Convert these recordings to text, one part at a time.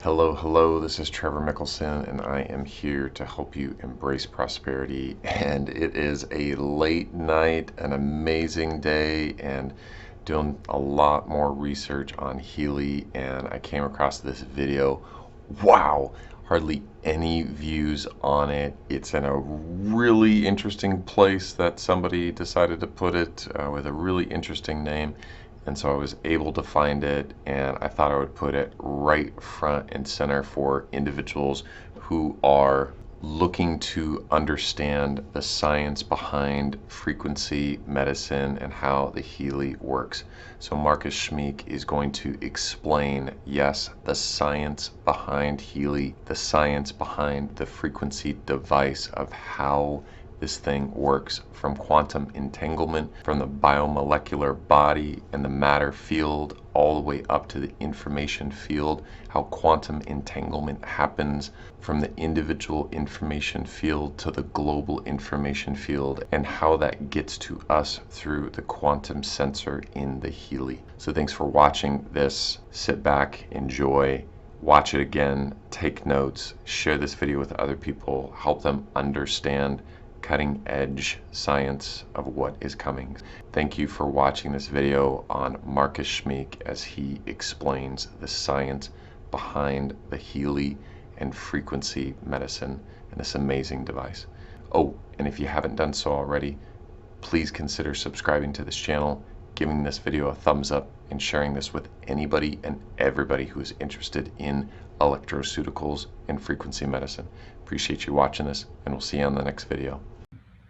Hello, this is Trevor Mickelson, and I am here to help you embrace prosperity. And it is a late night, an amazing day, and doing a lot more research on Healy, and I came across this video. Wow, hardly any views on it. It's in a really interesting place that somebody decided to put it with a really interesting name. And so I was able to find it, and I thought I would put it right front and center for individuals who are looking to understand the science behind frequency medicine and how the Healy works. So Marcus Schmieke is going to explain, yes, the science behind Healy, the science behind the frequency device of how this thing works, from quantum entanglement, from the biomolecular body and the matter field, all the way up to the information field, how quantum entanglement happens from the individual information field to the global information field, and how that gets to us through the quantum sensor in the Healy. So thanks for watching this. Sit back, enjoy, watch it again, take notes, share this video with other people, help them understand cutting edge science of what is coming. Thank you for watching this video on Marcus Schmieke as he explains the science behind the Healy and frequency medicine and this amazing device. Oh, and if you haven't done so already, please consider subscribing to this channel, giving this video a thumbs up, and sharing this with anybody and everybody who is interested in electroceuticals and frequency medicine. Appreciate you watching this, and we'll see you on the next video.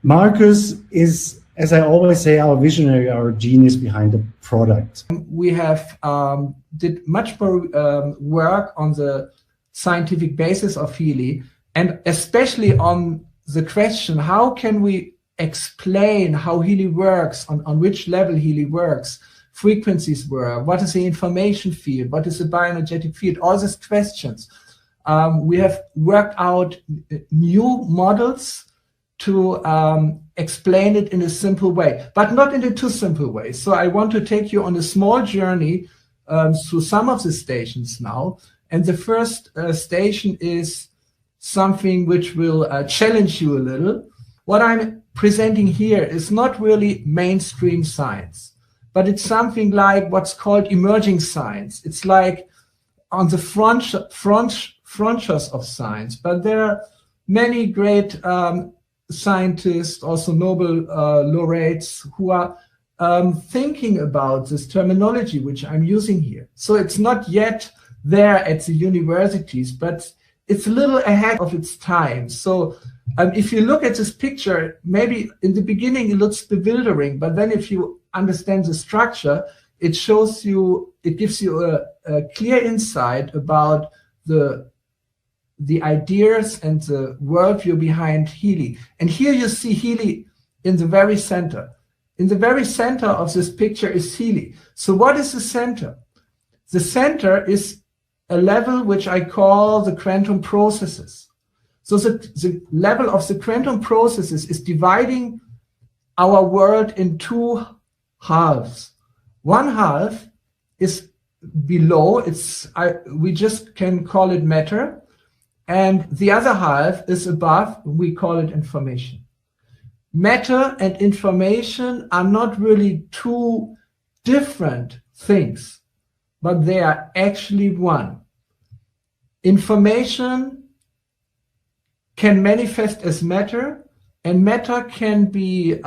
Marcus is, as I always say, our visionary, our genius behind the product. We have did much more work on the scientific basis of Healy, and especially on the question, how can we explain how Healy works, on which level Healy works, frequencies work, what is the information field, what is the bioenergetic field, all these questions. We have worked out new models to explain it in a simple way, but not in a too simple way. So I want to take you on a small journey through some of the stations now. And the first station is something which will challenge you a little. What I'm presenting here is not really mainstream science, but it's something like what's called emerging science. It's like on the frontiers of science, but there are many great scientists, also Nobel laureates, who are thinking about this terminology which I'm using here. So it's not yet there at the universities, but it's a little ahead of its time. So if you look at this picture, maybe in the beginning it looks bewildering, but then if you understand the structure, it shows you, it gives you a clear insight about the ideas and the worldview behind Healy. And here you see Healy in the very center. In the very center of this picture is Healy. So what is the center? The center is a level which I call the quantum processes. So the level of the quantum processes is dividing our world in two halves. One half is below, we just can call it matter, and the other half is above, we call it information. Matter and information are not really two different things, but they are actually one. Information can manifest as matter, and matter can be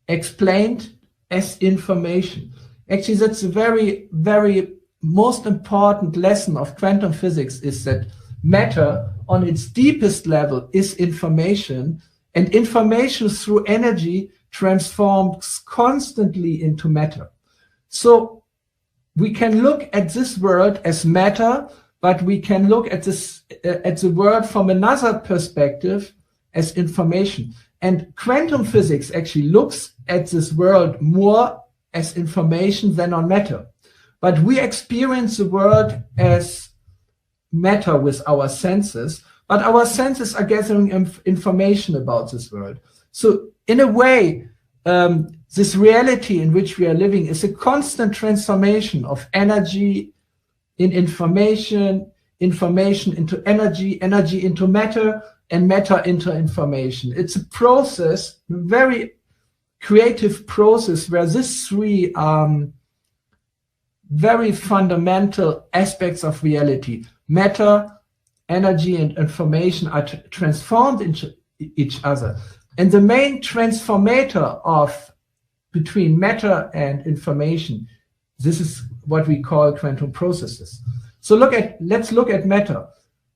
explained as information. Actually, that's a very, very most important lesson of quantum physics, is that matter on its deepest level is information, and information through energy transforms constantly into matter. So we can look at this world as matter, but we can look at the world from another perspective as information. And quantum physics actually looks at this world more as information than on matter. But we experience the world as matter with our senses, but our senses are gathering information about this world. So in a way, this reality in which we are living is a constant transformation of energy in information, information into energy, energy into matter, and matter into information. It's a process, a very creative process where these three very fundamental aspects of reality, matter, energy, and information, are transformed into each other. And the main transformator of between matter and information, this is what we call quantum processes. So let's look at matter.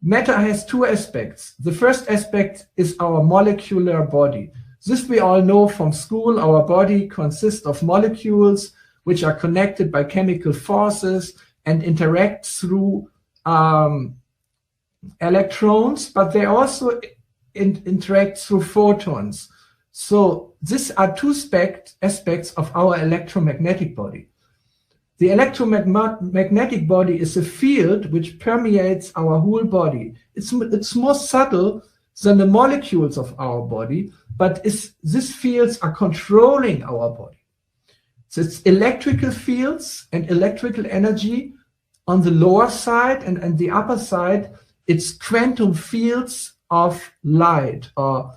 Matter has two aspects. The first aspect is our molecular body. This we all know from school. Our body consists of molecules which are connected by chemical forces and interact through electrons, but they also interact through photons. So these are two aspects of our electromagnetic body. The electromagnetic body is a field which permeates our whole body. It's more subtle than the molecules of our body, but these fields are controlling our body. So it's electrical fields and electrical energy on the lower side, and the upper side, it's quantum fields of light or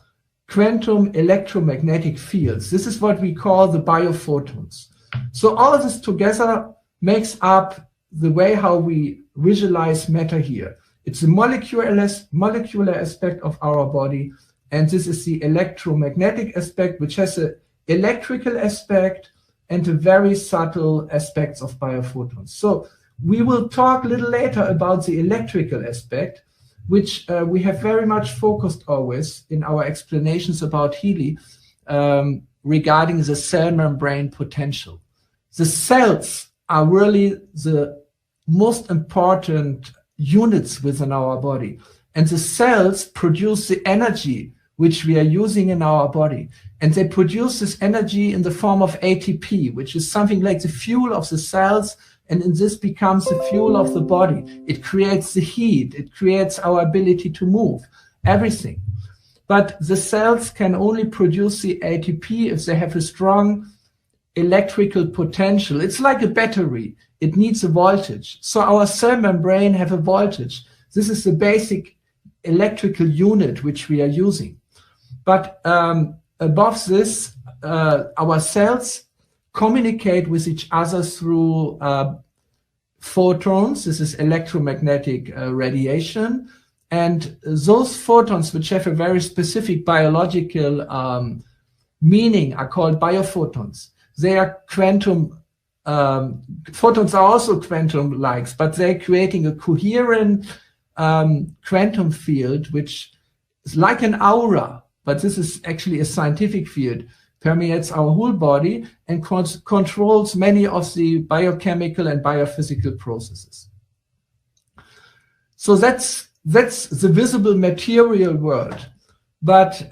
quantum electromagnetic fields. This is what we call the biophotons. So all of this together makes up the way how we visualize matter here. It's a molecular aspect of our body, and this is the electromagnetic aspect, which has an electrical aspect and a very subtle aspects of biophotons. So we will talk a little later about the electrical aspect, which we have very much focused always in our explanations about Healy regarding the cell membrane potential. The cells are really the most important units within our body. And the cells produce the energy which we are using in our body. And they produce this energy in the form of ATP, which is something like the fuel of the cells. And in this becomes the fuel of the body. It creates the heat. It creates our ability to move, everything. But the cells can only produce the ATP if they have a strong electrical potential. It's like a battery. It needs a voltage. So our cell membrane have a voltage. This is the basic electrical unit which we are using. But above this, our cells communicate with each other through photons. This is electromagnetic radiation. And those photons, which have a very specific biological meaning, are called biophotons. They are quantum, photons are also quantum-like, but they're creating a coherent quantum field, which is like an aura, but this is actually a scientific field, permeates our whole body and controls many of the biochemical and biophysical processes. So that's the visible material world. But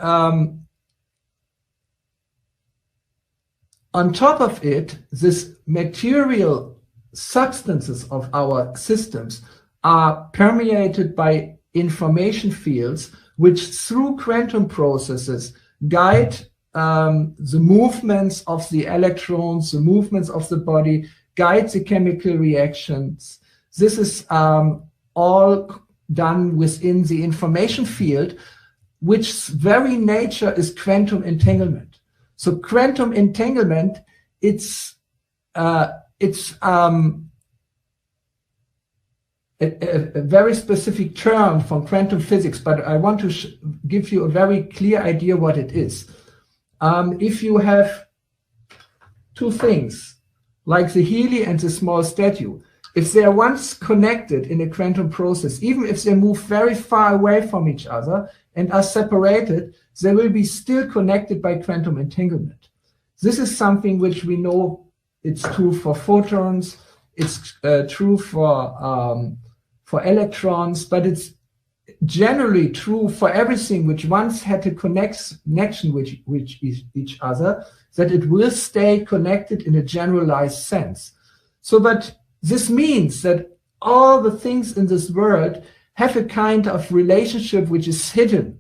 on top of it, this material substances of our systems are permeated by information fields, which through quantum processes guide the movements of the electrons, the movements of the body, guide the chemical reactions. This is all done within the information field, which very nature is quantum entanglement. So quantum entanglement, it's a very specific term from quantum physics, but I want to give you a very clear idea what it is. If you have two things, like the Healy and the small statue, if they are once connected in a quantum process, even if they move very far away from each other and are separated, they will be still connected by quantum entanglement. This is something which we know it's true for photons, it's true for electrons, but it's generally true for everything which once had a connection with each other, that it will stay connected in a generalized sense. So, but this means that all the things in this world have a kind of relationship which is hidden.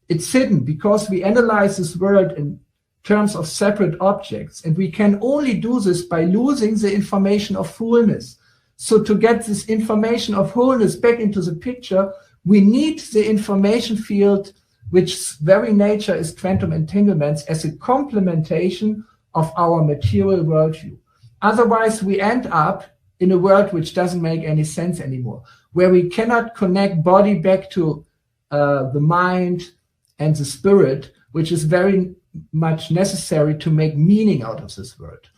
It's hidden because we analyze this world in terms of separate objects, and we can only do this by losing the information of fullness. So to get this information of wholeness back into the picture, we need the information field, which very nature is quantum entanglements, as a complementation of our material worldview. Otherwise, we end up in a world which doesn't make any sense anymore, where we cannot connect body back to the mind and the spirit, which is very much necessary to make meaning out of this world.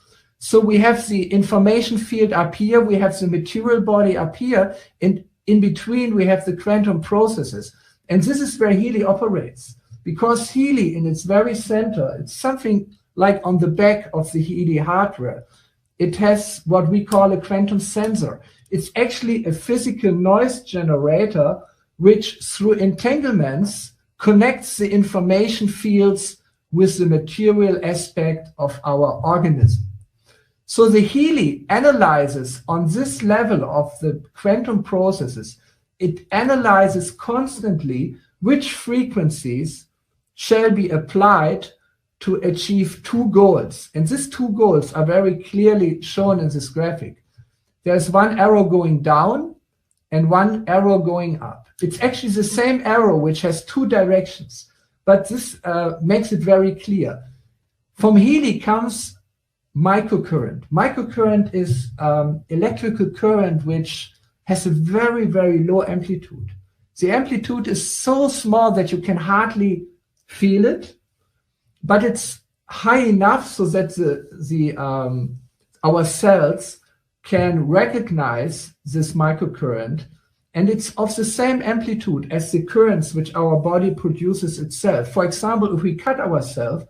So we have the information field up here, we have the material body up here, and in between we have the quantum processes. And this is where Healy operates, because Healy in its very center, it's something like on the back of the Healy hardware. It has what we call a quantum sensor. It's actually a physical noise generator, which through entanglements connects the information fields with the material aspect of our organism. So the Healy analyzes on this level of the quantum processes, it analyzes constantly which frequencies shall be applied to achieve two goals. And these two goals are very clearly shown in this graphic. There's one arrow going down and one arrow going up. It's actually the same arrow which has two directions, but this makes it very clear. From Healy comes microcurrent. Microcurrent is electrical current which has a very, very low amplitude. The amplitude is so small that you can hardly feel it, but it's high enough so that our cells can recognize this microcurrent, and it's of the same amplitude as the currents which our body produces itself. For example, if we cut ourselves,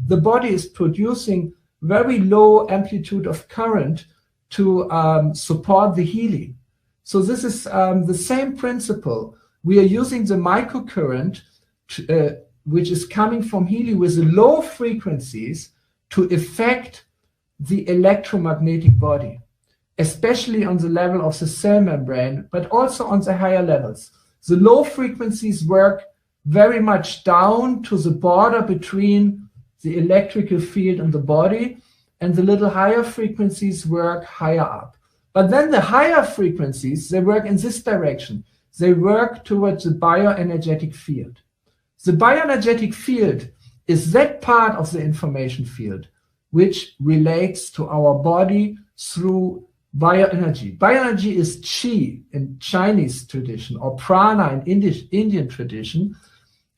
the body is producing very low amplitude of current to support the healing. So this is the same principle. We are using the microcurrent, which is coming from Healy with low frequencies to affect the electromagnetic body, especially on the level of the cell membrane, but also on the higher levels. The low frequencies work very much down to the border between the electrical field and the body, and the little higher frequencies work higher up. But then the higher frequencies, they work in this direction. They work towards the bioenergetic field. The bioenergetic field is that part of the information field which relates to our body through bioenergy. Bioenergy is Qi in Chinese tradition, or prana in Indian tradition,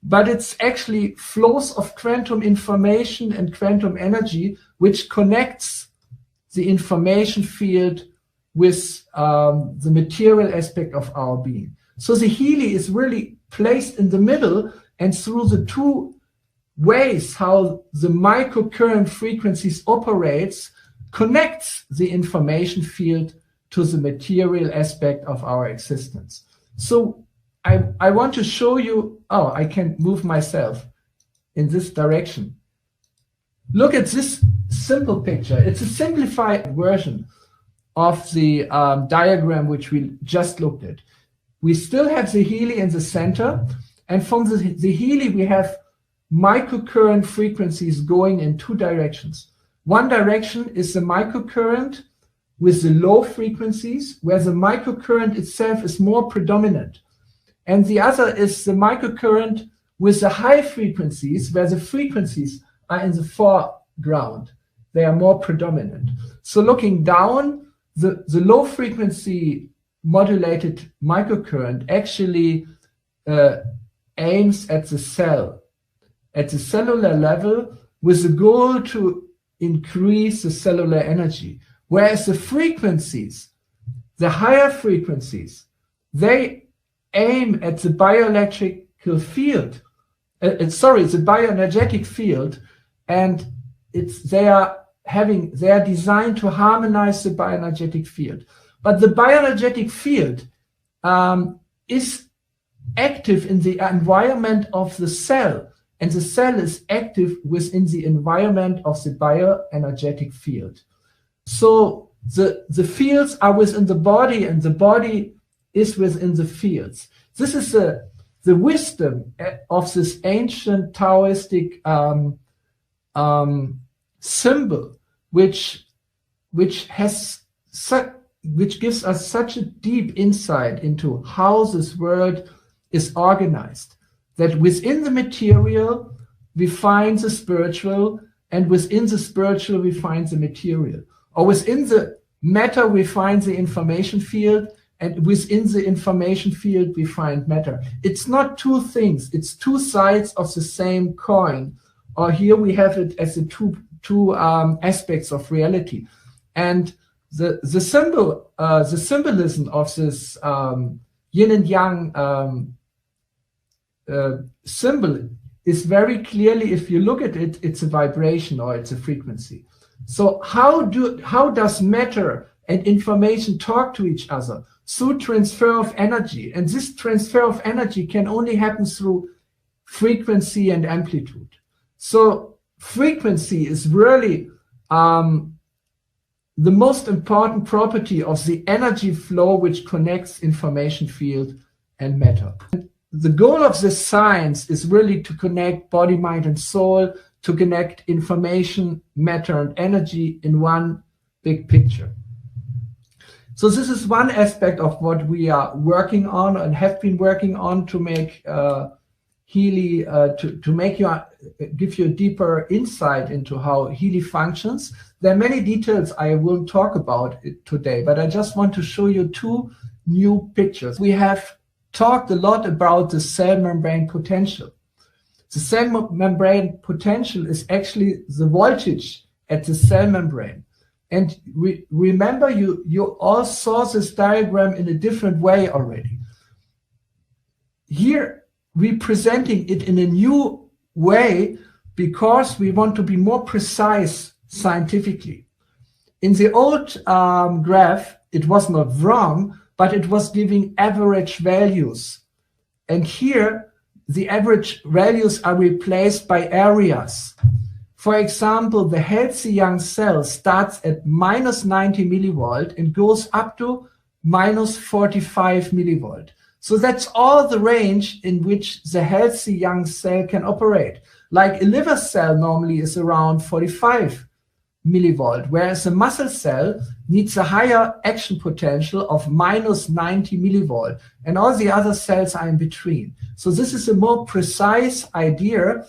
but it's actually flows of quantum information and quantum energy which connects the information field with the material aspect of our being. So the Healy is really placed in the middle, and through the two ways how the microcurrent frequencies operates, connects the information field to the material aspect of our existence. So I want to show you, I can move myself in this direction. Look at this simple picture. It's a simplified version of the diagram which we just looked at. We still have the Healy in the center, and from the Healy we have microcurrent frequencies going in two directions. One direction is the microcurrent with the low frequencies, where the microcurrent itself is more predominant. And the other is the microcurrent with the high frequencies, where the frequencies are in the foreground. They are more predominant. So looking down, the low frequency modulated microcurrent actually aims at the cell, at the cellular level, with the goal to increase the cellular energy. Whereas the frequencies, the higher frequencies, they aim at the bioelectrical field, the bioenergetic field, and they are designed to harmonize the bioenergetic field. But the bioenergetic field is active in the environment of the cell, and the cell is active within the environment of the bioenergetic field. So the fields are within the body, and the body is within the fields. This is the wisdom of this ancient Taoistic symbol, which has which gives us such a deep insight into how this world is organized, that within the material we find the spiritual, and within the spiritual we find the material, or within the matter we find the information field, and within the information field we find matter. It's not two things, it's two sides of the same coin, or here we have it as the two aspects of reality. And the symbolism of this yin and yang symbol is very clearly, if you look at it, it's a vibration or it's a frequency. So how does matter and information talk to each other? Through transfer of energy. And this transfer of energy can only happen through frequency and amplitude. So frequency is really the most important property of the energy flow which connects information field and matter. The goal of this science is really to connect body, mind, and soul, to connect information, matter, and energy in one big picture. So this is one aspect of what we are working on and have been working on to make Healy, give you a deeper insight into how Healy functions. There are many details I won't talk about it today, but I just want to show you two new pictures. We have talked a lot about the cell membrane potential. The cell membrane potential is actually the voltage at the cell membrane. And remember, you all saw this diagram in a different way already. Here, we're presenting it in a new way because we want to be more precise scientifically. In the old graph, it was not wrong, but it was giving average values. And here, the average values are replaced by areas. For example, the healthy young cell starts at minus 90 millivolt and goes up to minus 45 millivolt. So that's all the range in which the healthy young cell can operate. Like a liver cell normally is around 45 millivolt, whereas a muscle cell needs a higher action potential of minus 90 millivolt, and all the other cells are in between. So this is a more precise idea,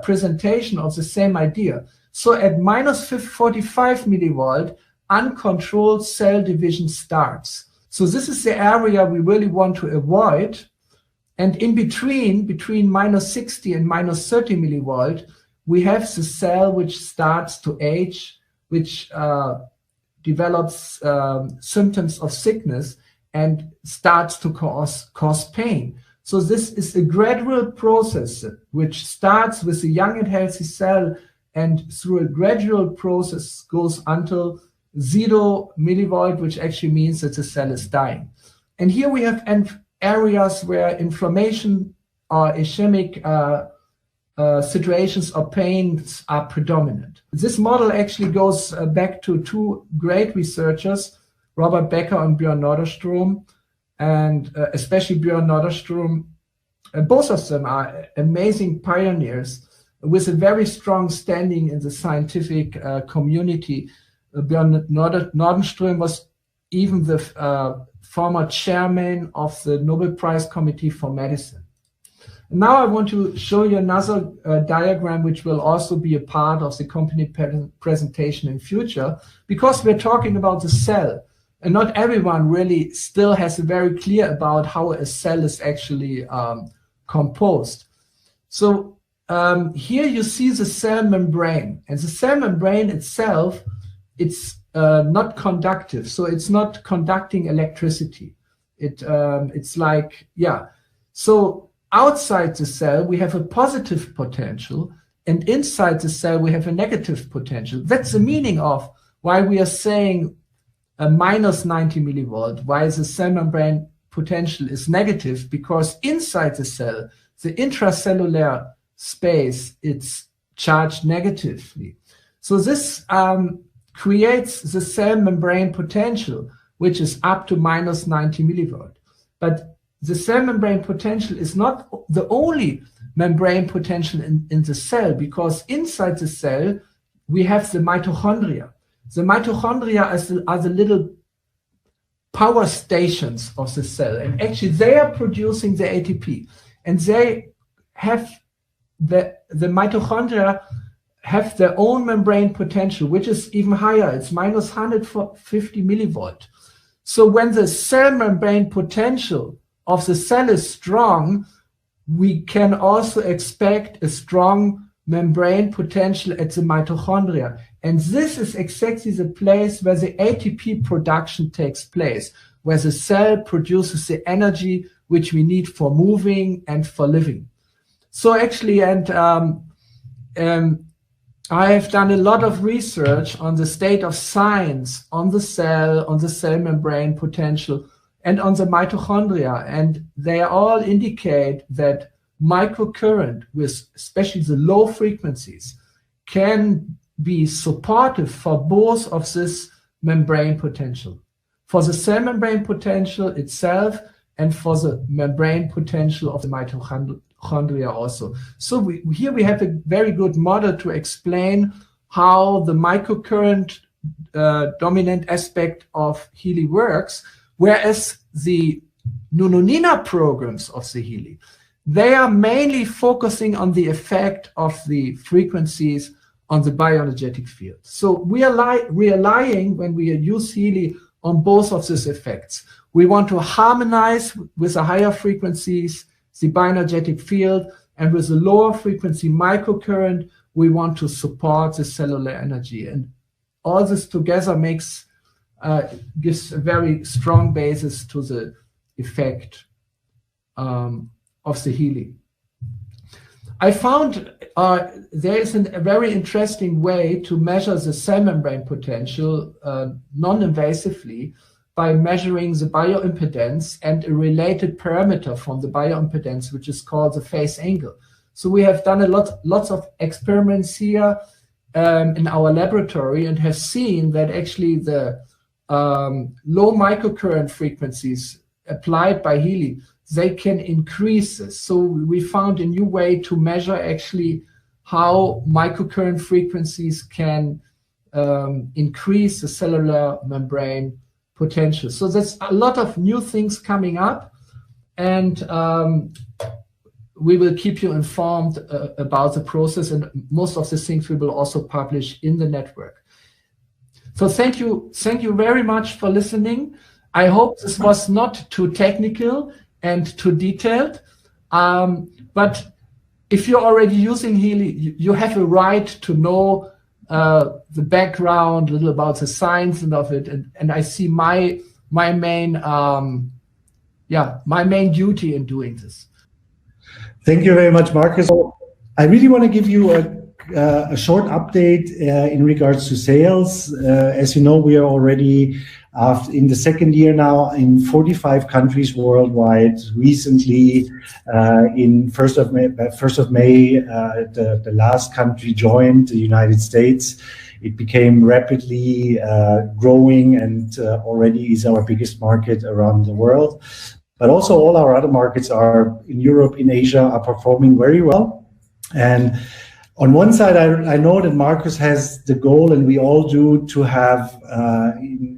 presentation of the same idea. So at minus 45 millivolt, uncontrolled cell division starts. So this is the area we really want to avoid. And in between minus 60 and minus 30 millivolt, we have the cell which starts to age, which develops symptoms of sickness and starts to cause pain. So this is a gradual process which starts with a young and healthy cell, and through a gradual process goes until 0 millivolt, which actually means that the cell is dying. And here we have areas where inflammation or ischemic situations or pains are predominant. This model actually goes back to two great researchers, Robert Becker and Björn Norderstrom, and especially Björn Norderstrom. Both of them are amazing pioneers with a very strong standing in the scientific community. Björn Nordenström was even the former chairman of the Nobel Prize Committee for Medicine. Now I want to show you another diagram which will also be a part of the company presentation in future, because we're talking about the cell, and not everyone really still has a very clear about how a cell is actually composed. So here you see the cell membrane, and the cell membrane itself, it's not conductive, so it's not conducting electricity. It's like, yeah. So outside the cell, we have a positive potential, and inside the cell, we have a negative potential. That's the meaning of why we are saying a minus 90 millivolt, why the cell membrane potential is negative, because inside the cell, the intracellular space, it's charged negatively. So this creates the cell membrane potential, which is up to minus 90 millivolt. But the cell membrane potential is not the only membrane potential in the cell, because inside the cell, we have the mitochondria. The mitochondria are the little power stations of the cell, and actually they are producing the ATP, and they have the mitochondria have their own membrane potential, which is even higher. It's minus 150 millivolt. So when the cell membrane potential of the cell is strong, we can also expect a strong membrane potential at the mitochondria. And this is exactly the place where the ATP production takes place, where the cell produces the energy which we need for moving and for living. So actually, I have done a lot of research on the state of science on the cell membrane potential, and on the mitochondria, and they all indicate that microcurrent, with especially the low frequencies, can be supportive for both of this membrane potential, for the cell membrane potential itself and for the membrane potential of the mitochondria also. So here we have a very good model to explain how the microcurrent dominant aspect of Healy works, whereas the Nunonina programs of the Healy, they are mainly focusing on the effect of the frequencies on the bioenergetic field. So we are relying, when we use Healy, on both of these effects. We want to harmonize with the higher frequencies the bioenergetic field, and with the lower frequency microcurrent, we want to support the cellular energy. And all this together gives a very strong basis to the effect of the Healy. I found there is a very interesting way to measure the cell membrane potential non-invasively by measuring the bioimpedance and a related parameter from the bioimpedance, which is called the phase angle. So we have done lots of experiments here in our laboratory, and have seen that actually the low microcurrent frequencies applied by Healy, they can increase this. So we found a new way to measure actually how microcurrent frequencies can increase the cellular membrane potential. So there's a lot of new things coming up, and we will keep you informed about the process, and most of the things we will also publish in the network. So thank you very much for listening. I hope this was not too technical and too detailed, but if you're already using Healy, you have a right to know the background, a little about the science and of it, and I see my main duty in doing this. Thank you very much, Marcus. I really want to give you a short update in regards to sales. As you know, we are already in the second year now in 45 countries worldwide. Recently, in 1st of May, the last country joined, the United States. It became rapidly growing, and already is our biggest market around the world. But also all our other markets are in Europe, in Asia, are performing very well. And on one side, I know that Marcus has the goal, and we all do, to have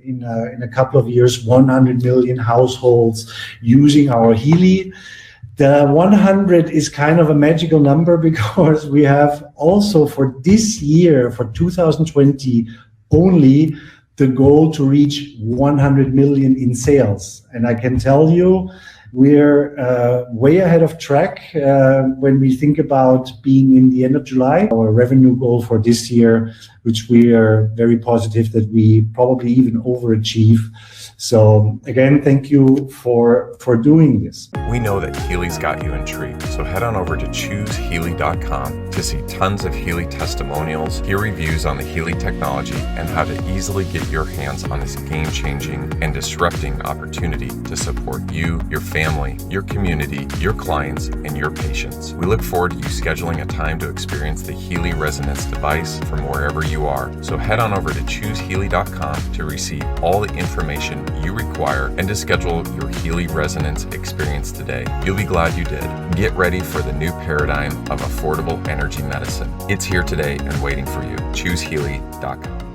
in a couple of years 100 million households using our Healy. The 100 is kind of a magical number, because we have also for this year, for 2020 only, the goal to reach 100 million in sales. And I can tell you, we're way ahead of track when we think about being in the end of July. Our revenue goal for this year, which we are very positive that we probably even overachieve. So again, thank you for doing this. We know that Healy's got you intrigued, so head on over to ChooseHealy.com to see tons of Healy testimonials, hear reviews on the Healy technology, and how to easily get your hands on this game-changing and disrupting opportunity to support you, your family, your community, your clients, and your patients. We look forward to you scheduling a time to experience the Healy Resonance device from wherever you are. So head on over to ChooseHealy.com to receive all the information you require and to schedule your Healy Resonance experience today. You'll be glad you did. Get ready for the new paradigm of affordable energy medicine. It's here today and waiting for you. ChooseHealy.com.